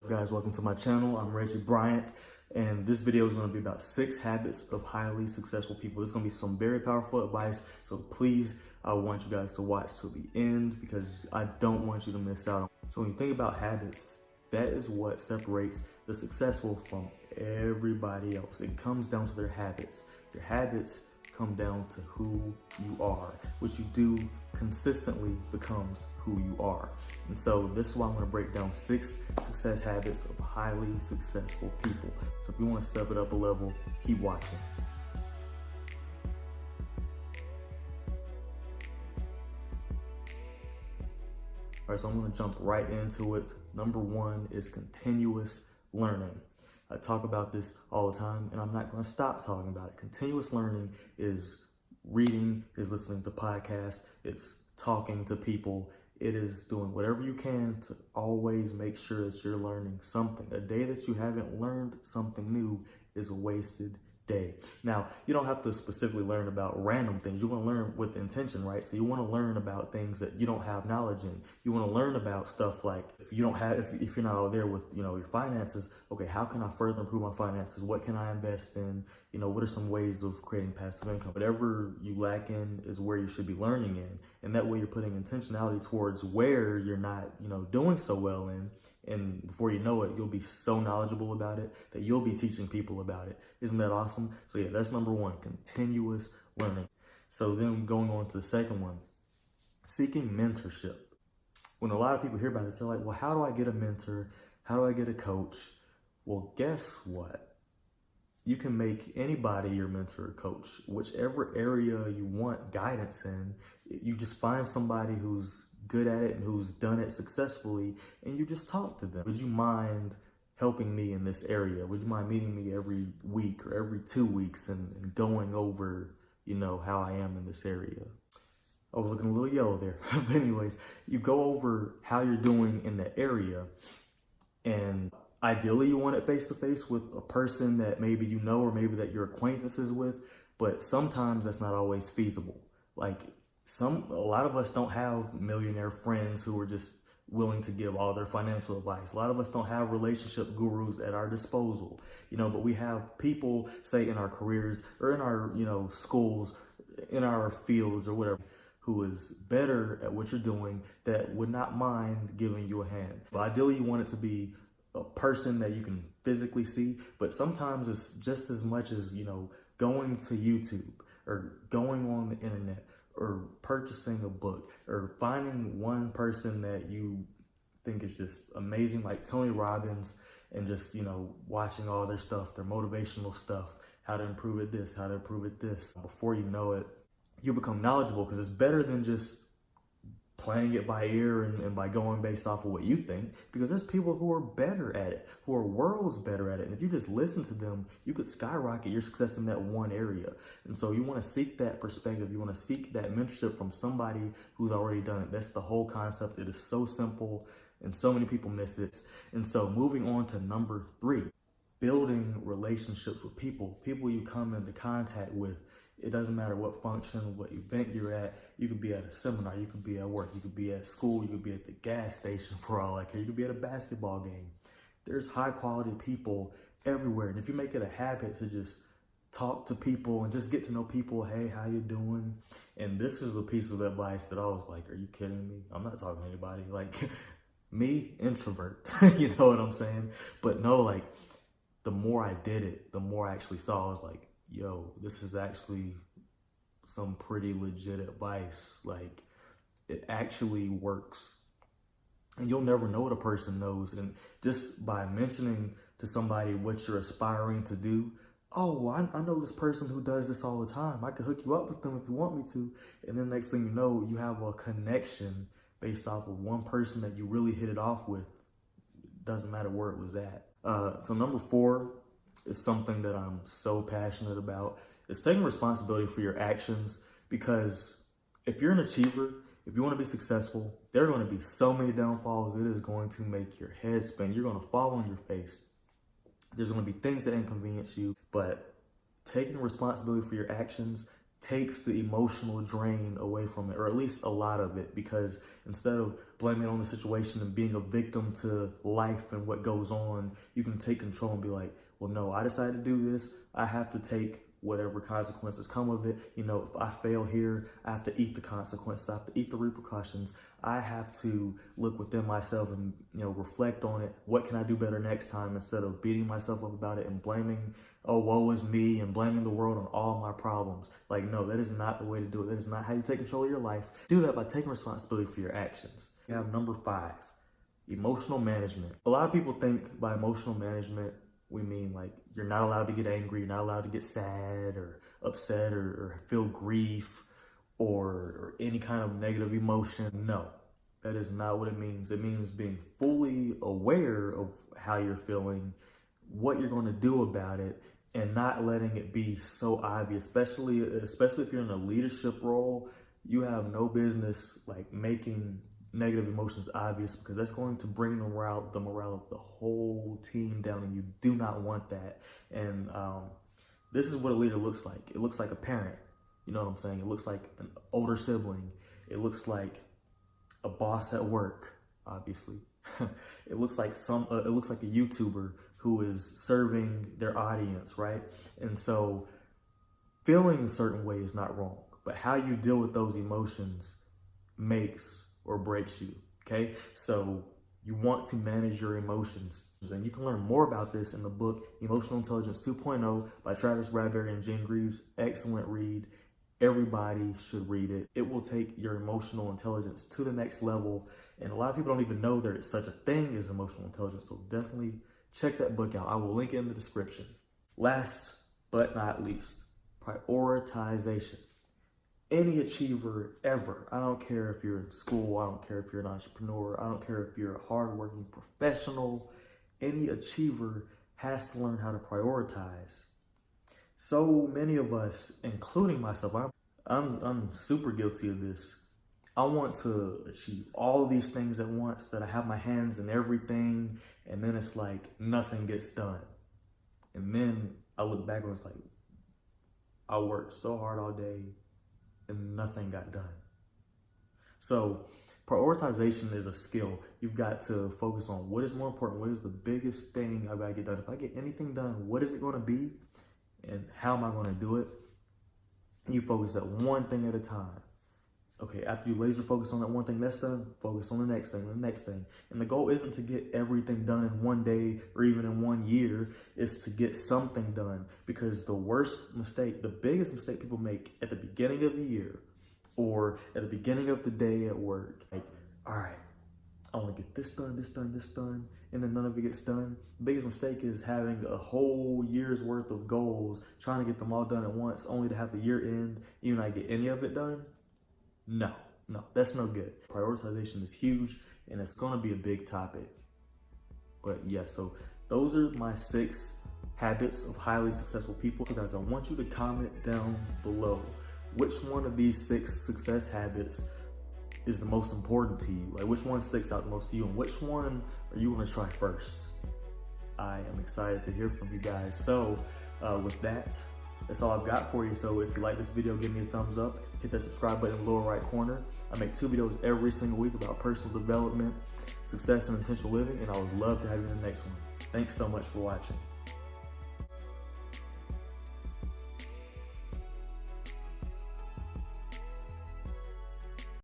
Guys, welcome to my channel. I'm Reggie Bryant, and this video is going to be about 6 habits of highly successful people. There's going to be some very powerful advice, so please, I want you guys to watch till the end because I don't want you to miss out. So when you think about habits, that is what separates the successful from everybody else. It comes down to their habits. Your habits come down to who you are. What you do consistently becomes who you are. And so this is why I'm going to break down 6 success habits of highly successful people. So if you want to step it up a level, keep watching. All right, so I'm going to jump right into it. Number 1 is continuous learning. I talk about this all the time, and I'm not going to stop talking about it. Continuous learning is reading, is listening to podcasts, it's talking to people, it is doing whatever you can to always make sure that you're learning something. A day that you haven't learned something new is a wasted day. Now, you don't have to specifically learn about random things. You want to learn with intention, right? So you want to learn about things that you don't have knowledge in. You want to learn about stuff like if you're not all there with, your finances, okay, how can I further improve my finances? What can I invest in? What are some ways of creating passive income? Whatever you lack in is where you should be learning in. And that way you're putting intentionality towards where you're not, doing so well in. And before you know it, you'll be so knowledgeable about it that you'll be teaching people about it. Isn't that awesome? So yeah, that's number 1, continuous learning. So then going on to the second one, seeking mentorship. When a lot of people hear about this, they're like, well, how do I get a mentor? How do I get a coach? Well, guess what? You can make anybody your mentor or coach. Whichever area you want guidance in, you just find somebody who's good at it and who's done it successfully, and you just talk to them. Would you mind helping me in this area? Would you mind meeting me every week or every 2 weeks and going over, how I am in this area? I was looking a little yellow there. But anyways, you go over how you're doing in the area, and ideally you want it face-to-face with a person that maybe you know or maybe that you're acquaintances with, but sometimes that's not always feasible. A lot of us don't have millionaire friends who are just willing to give all their financial advice. A lot of us don't have relationship gurus at our disposal, but we have people, say in our careers or in our, schools, in our fields or whatever, who is better at what you're doing that would not mind giving you a hand. But ideally you want it to be a person that you can physically see, but sometimes it's just as much as, going to YouTube or going on the internet or purchasing a book or finding one person that you think is just amazing, like Tony Robbins, and just, watching all their stuff, their motivational stuff, how to improve at this, how to improve at this. Before you know it, you become knowledgeable because it's better than just playing it by ear and by going based off of what you think, because there's people who are better at it, who are worlds better at it. And if you just listen to them, you could skyrocket your success in that one area. And so you want to seek that perspective. You want to seek that mentorship from somebody who's already done it. That's the whole concept. It is so simple and so many people miss it. And so moving on to number 3, building relationships with people you come into contact with. It doesn't matter what function, what event you're at. You could be at a seminar, you could be at work, you could be at school, you could be at the gas station for all I care. You could be at a basketball game. There's high quality people everywhere. And if you make it a habit to just talk to people and just get to know people, hey, how you doing? And this is the piece of advice that I was like, are you kidding me? I'm not talking to anybody. Me, introvert, you know what I'm saying? But no, the more I did it, the more I actually saw, I was like, yo, this is actually some pretty legit advice. It actually works. And you'll never know what a person knows. And just by mentioning to somebody what you're aspiring to do, oh, I know this person who does this all the time. I could hook you up with them if you want me to. And then next thing you know, you have a connection based off of one person that you really hit it off with. Doesn't matter where it was at. So number 4, is something that I'm so passionate about. It's taking responsibility for your actions, because if you're an achiever, if you want to be successful, there are going to be so many downfalls. It is going to make your head spin. You're going to fall on your face. There's going to be things that inconvenience you, but taking responsibility for your actions takes the emotional drain away from it, or at least a lot of it, because instead of blaming it on the situation and being a victim to life and what goes on, you can take control and be like, well, no, I decided to do this. I have to take whatever consequences come of it. You know, if I fail here, I have to eat the consequences. I have to eat the repercussions. I have to look within myself and, you know, reflect on it. What can I do better next time, instead of beating myself up about it and blaming, oh, woe is me, and blaming the world on all my problems. Like, no, that is not the way to do it. That is not how you take control of your life. Do that by taking responsibility for your actions. You have number 5, emotional management. A lot of people think by emotional management, we mean like you're not allowed to get angry, you're not allowed to get sad or upset or feel grief or any kind of negative emotion. No, that is not what it means. It means being fully aware of how you're feeling, what you're going to do about it, and not letting it be so obvious, especially if you're in a leadership role. You have no business like making negative emotions obvious, because that's going to bring the morale of the whole team down, and you do not want that. And this is what a leader looks like. It looks like a parent. You know what I'm saying? It looks like an older sibling. It looks like a boss at work, obviously. It looks like it looks like a YouTuber who is serving their audience, right? And so feeling a certain way is not wrong, but how you deal with those emotions makes or breaks you, okay? So you want to manage your emotions. And you can learn more about this in the book, Emotional Intelligence 2.0 by Travis Bradberry and Jen Greaves. Excellent read. Everybody should read it. It will take your emotional intelligence to the next level. And a lot of people don't even know there is such a thing as emotional intelligence. So definitely check that book out. I will link it in the description. Last but not least, prioritization. Any achiever ever, I don't care if you're in school, I don't care if you're an entrepreneur, I don't care if you're a hardworking professional, any achiever has to learn how to prioritize. So many of us, including myself, I'm super guilty of this. I want to achieve all these things at once, that I have my hands in everything, and then it's like nothing gets done. And then I look back and it's like, I worked so hard all day and nothing got done. So prioritization is a skill. You've got to focus on what is more important. What is the biggest thing I've got to get done? If I get anything done, what is it going to be? And how am I going to do it? And you focus at one thing at a time. Okay, after you laser focus on that one thing that's done, focus on the next thing, the next thing. And the goal isn't to get everything done in one day or even in 1 year. It's to get something done. Because the worst mistake, the biggest mistake people make at the beginning of the year or at the beginning of the day at work, like, all right, I want to get this done, this done, this done, and then none of it gets done. The biggest mistake is having a whole year's worth of goals, trying to get them all done at once, only to have the year end, you not get any of it done. No, that's no good. Prioritization is huge, and it's going to be a big topic. But yeah, so those are my 6 habits of highly successful people. So guys, I want you to comment down below which one of these 6 success habits is the most important to you. Like, which one sticks out the most to you, and which one are you going to try first? I am excited to hear from you guys. So with that, that's all I've got for you. So if you like this video, give me a thumbs up. Hit that subscribe button in the lower right corner. I make 2 videos every single week about personal development, success, and intentional living, and I would love to have you in the next one. Thanks so much for watching.